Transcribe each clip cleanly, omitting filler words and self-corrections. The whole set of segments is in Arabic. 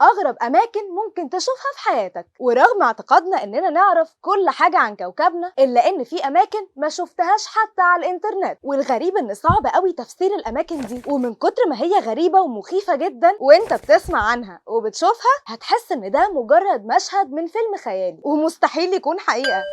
أغرب أماكن ممكن تشوفها في حياتك. ورغم اعتقادنا إننا نعرف كل حاجة عن كوكبنا، إلا إن في أماكن ما شفتهاش حتى على الإنترنت. والغريب إن صعب قوي تفسير الأماكن دي، ومن كتر ما هي غريبة ومخيفة جدا وإنت بتسمع عنها وبتشوفها هتحس إن ده مجرد مشهد من فيلم خيالي ومستحيل يكون حقيقة.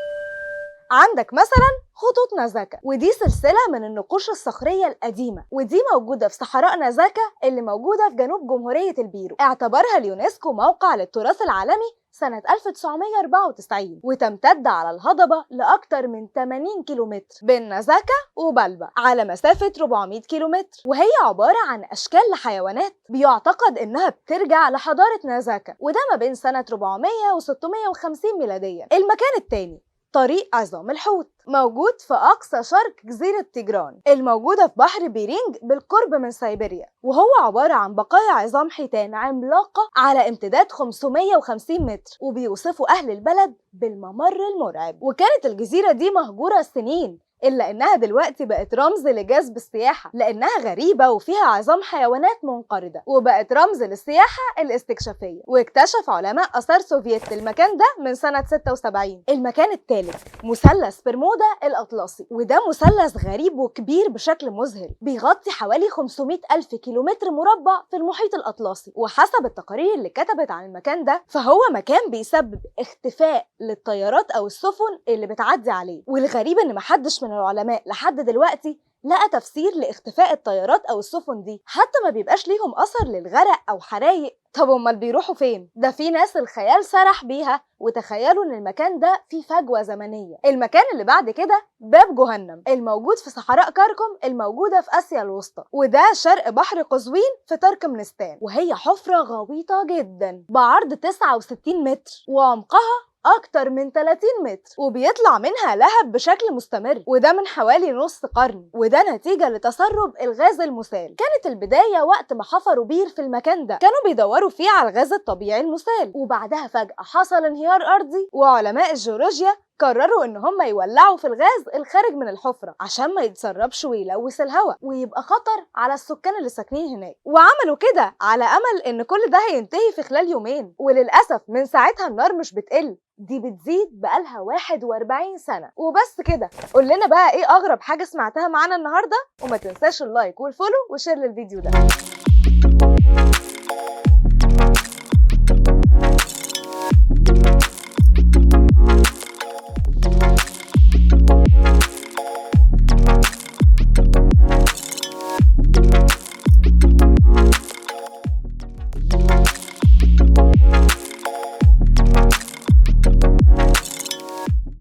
عندك مثلا خطوط نازاكا، ودي سلسلة من النقوش الصخرية القديمة، ودي موجودة في صحراء نازاكا اللي موجودة في جنوب جمهورية البيرو. اعتبرها اليونسكو موقع للتراث العالمي سنة 1994، وتمتد على الهضبة لأكتر من 80 كيلومتر بين نازاكا وبالبا على مسافة 400 كيلومتر، وهي عبارة عن أشكال لحيوانات بيعتقد إنها بترجع لحضارة نازاكا، وده ما بين سنة 400 و 650 ميلاديا. المكان التاني طريق عظام الحوت، موجود في أقصى شرق جزيرة تيجران الموجودة في بحر بيرينج بالقرب من سيبيريا، وهو عبارة عن بقايا عظام حيتان عملاقة على امتداد 550 متر، وبيوصفوا أهل البلد بالممر المرعب. وكانت الجزيرة دي مهجورة سنين، إلا إنها دلوقتي بقت رمز لجذب السياحة لأنها غريبة وفيها عظام حيوانات منقرضة، وبقت رمز للسياحة الاستكشافية. واكتشف علماء آثار سوفييت المكان ده من سنة 76. المكان الثالث مثلث برمودا الأطلسي، وده مثلث غريب وكبير بشكل مذهل، بيغطي حوالي 500 ألف كيلومتر مربع في المحيط الأطلسي. وحسب التقارير اللي كتبت عن المكان ده فهو مكان بيسبب اختفاء للطيارات أو السفن اللي بتعدي عليه. والغريب إن محدش من العلماء لحد دلوقتي لقى تفسير لاختفاء الطيارات او السفن دي، حتى ما بيبقاش ليهم اثر للغرق او حرايق. طب امال بيروحوا فين؟ ده في ناس الخيال سرح بيها وتخيلوا ان المكان ده فيه فجوه زمنيه. المكان اللي بعد كده باب جهنم الموجود في صحراء كركم الموجوده في اسيا الوسطى، وده شرق بحر قزوين في تركمانستان، وهي حفره غويطه جدا بعرض 69 متر وعمقها أكتر من 30 متر، وبيطلع منها لهب بشكل مستمر، وده من حوالي نص قرن، وده نتيجة لتسرب الغاز المسال. كانت البداية وقت ما حفروا بير في المكان ده كانوا بيدوروا فيه على الغاز الطبيعي المسال، وبعدها فجأة حصل انهيار أرضي، وعلماء الجيولوجيا قرروا ان هم يولعوا في الغاز الخارج من الحفرة عشان ما يتسربش ويلوث الهواء ويبقى خطر على السكان اللي ساكنين هناك. وعملوا كده على امل ان كل ده هينتهي في خلال يومين، وللاسف من ساعتها النار مش بتقل، دي بتزيد بقالها 41 سنة. وبس كده، قول لنا بقى ايه اغرب حاجة سمعتها معانا النهاردة، وما تنساش اللايك والفولو وشير للفيديو ده.